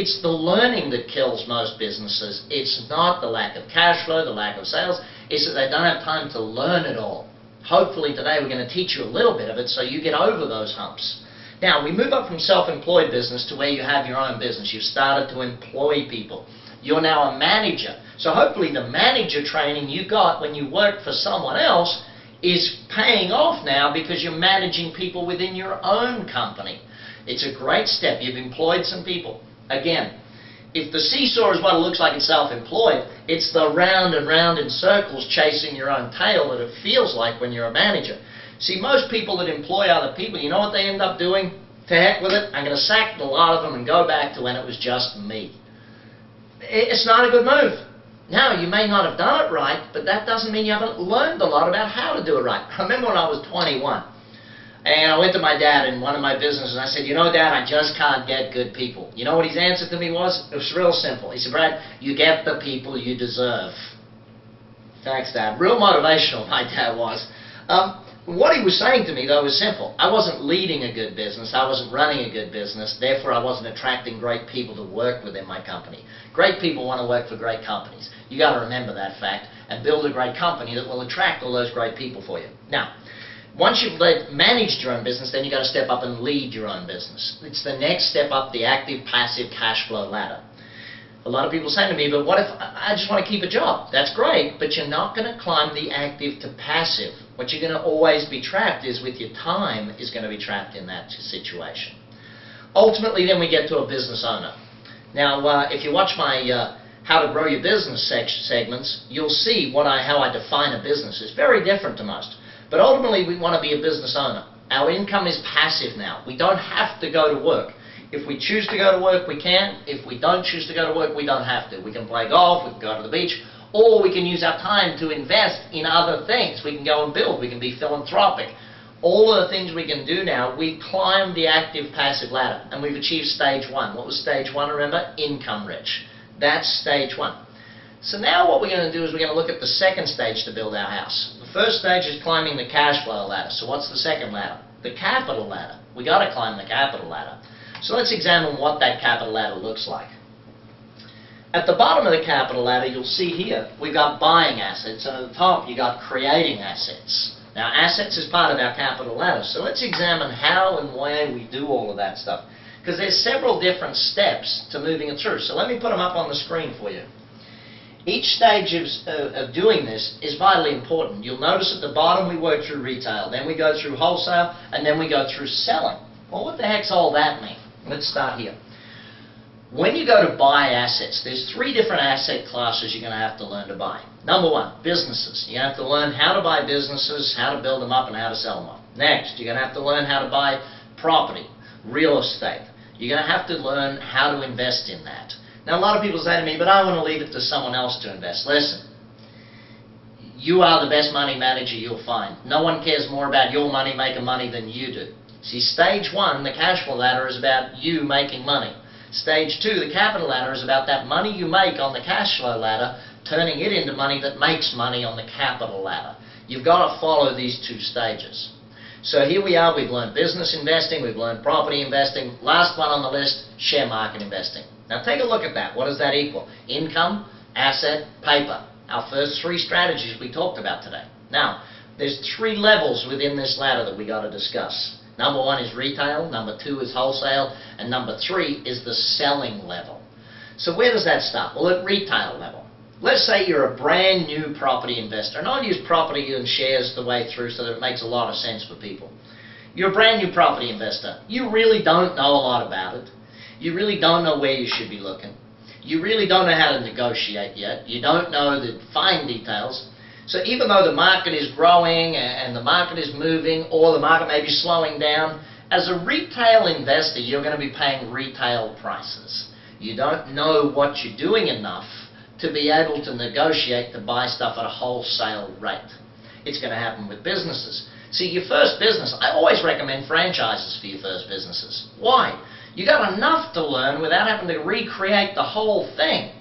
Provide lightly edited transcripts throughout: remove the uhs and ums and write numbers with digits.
It's the learning that kills most businesses. It's not the lack of cash flow, the lack of sales. It's that they don't have time to learn it all. Hopefully today we're going to teach you a little bit of it so you get over those humps. Now, we move up from self-employed business to where you have your own business. You've started to employ people. You're now a manager. So hopefully the manager training you got when you worked for someone else is paying off now because you're managing people within your own company. It's a great step. You've employed some people. Again, if the seesaw is what it looks like it's self-employed, it's the round and round in circles chasing your own tail that it feels like when you're a manager. See, most people that employ other people, you know what they end up doing? To heck with it, I'm going to sack a lot of them and go back to when it was just me. It's not a good move. Now, you may not have done it right, but that doesn't mean you haven't learned a lot about how to do it right. I remember when I was 21, and I went to my dad in one of my businesses, and I said, you know, Dad, I just can't get good people. You know what his answer to me was? It was real simple. He said, Brad, you get the people you deserve. Thanks, Dad. Real motivational, my dad was. What he was saying to me, though, was simple. I wasn't leading a good business. I wasn't running a good business. Therefore, I wasn't attracting great people to work within my company. Great people want to work for great companies. You got to remember that fact and build a great company that will attract all those great people for you. Now, once you've managed your own business, then you've got to step up and lead your own business. It's the next step up the active, passive cash flow ladder. A lot of people say to me, but what if I just want to keep a job? That's great, but you're not going to climb the active to passive. What you're going to always be trapped is with your time is going to be trapped in that situation. Ultimately, then we get to a business owner. Now, if you watch my How to Grow Your Business segments, you'll see how I define a business. It's very different to most. But ultimately, we want to be a business owner. Our income is passive now. We don't have to go to work. If we choose to go to work, we can. If we don't choose to go to work, we don't have to. We can play golf, we can go to the beach, or we can use our time to invest in other things. We can go and build. We can be philanthropic. All of the things we can do now, we climb the active-passive ladder, and we've achieved stage one. What was stage one, remember? Income rich. That's stage one. So now what we're going to do is we're going to look at the second stage to build our house. The first stage is climbing the cash flow ladder. So what's the second ladder? The capital ladder. We've got to climb the capital ladder. So let's examine what that capital ladder looks like. At the bottom of the capital ladder, you'll see here, we've got buying assets, and at the top, you've got creating assets. Now, assets is part of our capital ladder, so let's examine how and why we do all of that stuff. Because there's several different steps to moving it through. So let me put them up on the screen for you. Each stage of doing this is vitally important. You'll notice at the bottom we work through retail, then we go through wholesale, and then we go through selling. Well, what the heck's all that mean? Let's start here. When you go to buy assets, there's three different asset classes you're going to have to learn to buy. Number one, businesses. You have to learn how to buy businesses, how to build them up, and how to sell them up. Next, you're going to have to learn how to buy property, real estate. You're going to have to learn how to invest in that. Now, a lot of people say to me, but I want to leave it to someone else to invest. Listen, you are the best money manager you'll find. No one cares more about your money, making money, than you do. See, stage one, the cash flow ladder, is about you making money. Stage two, the capital ladder, is about that money you make on the cash flow ladder, turning it into money that makes money on the capital ladder. You've got to follow these two stages. So here we are, we've learned business investing, we've learned property investing. Last one on the list, share market investing. Now take a look at that. What does that equal? Income, asset, paper. Our first three strategies we talked about today. Now, there's three levels within this ladder that we got to discuss. Number one is retail, number two is wholesale, and number three is the selling level. So where does that start? Well, at retail level. Let's say you're a brand new property investor, and I'll use property and shares the way through so that it makes a lot of sense for people. You're a brand new property investor. You really don't know a lot about it. You really don't know where you should be looking. You really don't know how to negotiate yet. You don't know the fine details. So even though the market is growing and the market is moving, or the market may be slowing down, as a retail investor, you're going to be paying retail prices. You don't know what you're doing enough to be able to negotiate to buy stuff at a wholesale rate. It's going to happen with businesses. See, your first business, I always recommend franchises for your first businesses. Why? You got enough to learn without having to recreate the whole thing.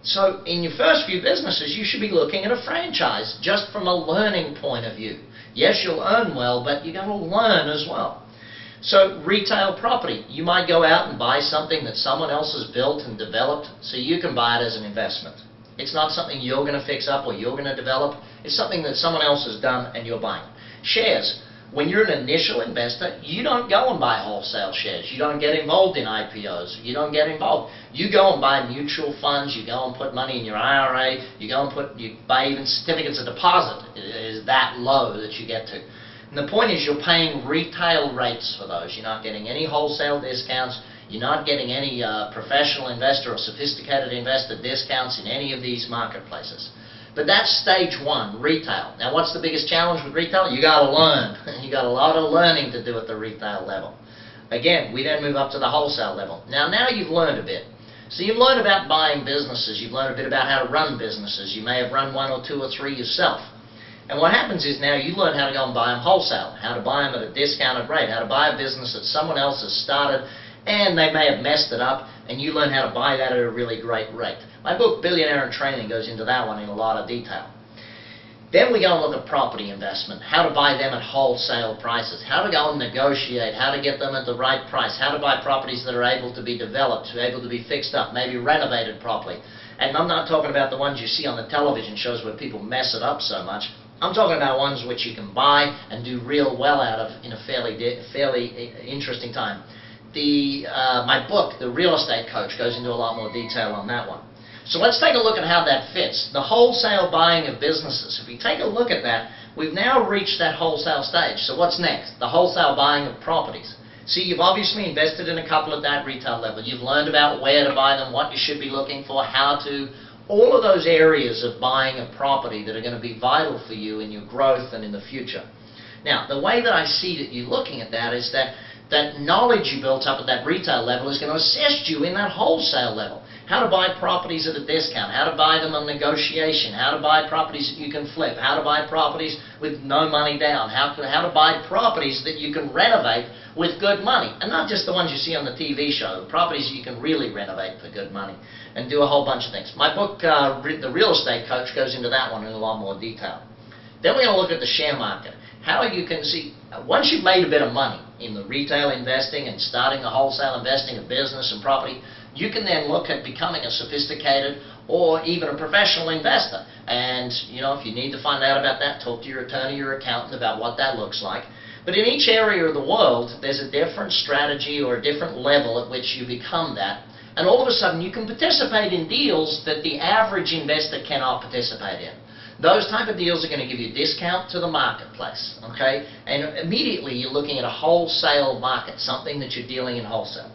So in your first few businesses, you should be looking at a franchise just from a learning point of view. Yes, you'll earn well, but you're going to learn as well. So retail property, you might go out and buy something that someone else has built and developed so you can buy it as an investment. It's not something you're going to fix up or you're going to develop. It's something that someone else has done and you're buying. Shares. When you're an initial investor, you don't go and buy wholesale shares. You don't get involved in IPOs. You don't get involved. You go and buy mutual funds. You go and put money in your IRA. You buy even certificates of deposit. It is that low that you get to. And the point is you're paying retail rates for those. You're not getting any wholesale discounts. You're not getting any professional investor or sophisticated investor discounts in any of these marketplaces. But that's stage one, retail. Now what's the biggest challenge with retail? You got to learn. You got a lot of learning to do at the retail level. Again, we then move up to the wholesale level. Now you've learned a bit. So you've learned about buying businesses. You've learned a bit about how to run businesses. You may have run one or two or three yourself. And what happens is now you learn how to go and buy them wholesale, how to buy them at a discounted rate, how to buy a business that someone else has started and they may have messed it up, and you learn how to buy that at a really great rate. My book, Billionaire in Training, goes into that one in a lot of detail. Then we go and look at property investment, how to buy them at wholesale prices, how to go and negotiate, how to get them at the right price, how to buy properties that are able to be developed, able to be fixed up, maybe renovated properly. And I'm not talking about the ones you see on the television shows where people mess it up so much. I'm talking about ones which you can buy and do real well out of in a fairly interesting time. My book, The Real Estate Coach, goes into a lot more detail on that one. So let's take a look at how that fits. The wholesale buying of businesses. If we take a look at that, we've now reached that wholesale stage. So what's next? The wholesale buying of properties. See, you've obviously invested in a couple at that retail level. You've learned about where to buy them, what you should be looking for, how to, all of those areas of buying a property that are going to be vital for you in your growth and in the future. Now, the way that I see that you're looking at that is that knowledge you built up at that retail level is going to assist you in that wholesale level. How to buy properties at a discount, how to buy them on negotiation, how to buy properties that you can flip, how to buy properties with no money down, how to buy properties that you can renovate with good money. And not just the ones you see on the TV show, properties you can really renovate for good money and do a whole bunch of things. My book, The Real Estate Coach, goes into that one in a lot more detail. Then we're going to look at the share market. How you can see, once you've made a bit of money in the retail investing and starting the wholesale investing of business and property, you can then look at becoming a sophisticated or even a professional investor. And, if you need to find out about that, talk to your attorney, your accountant about what that looks like. But in each area of the world, there's a different strategy or a different level at which you become that. And all of a sudden, you can participate in deals that the average investor cannot participate in. Those type of deals are going to give you a discount to the marketplace, okay? And immediately you're looking at a wholesale market, something that you're dealing in wholesale.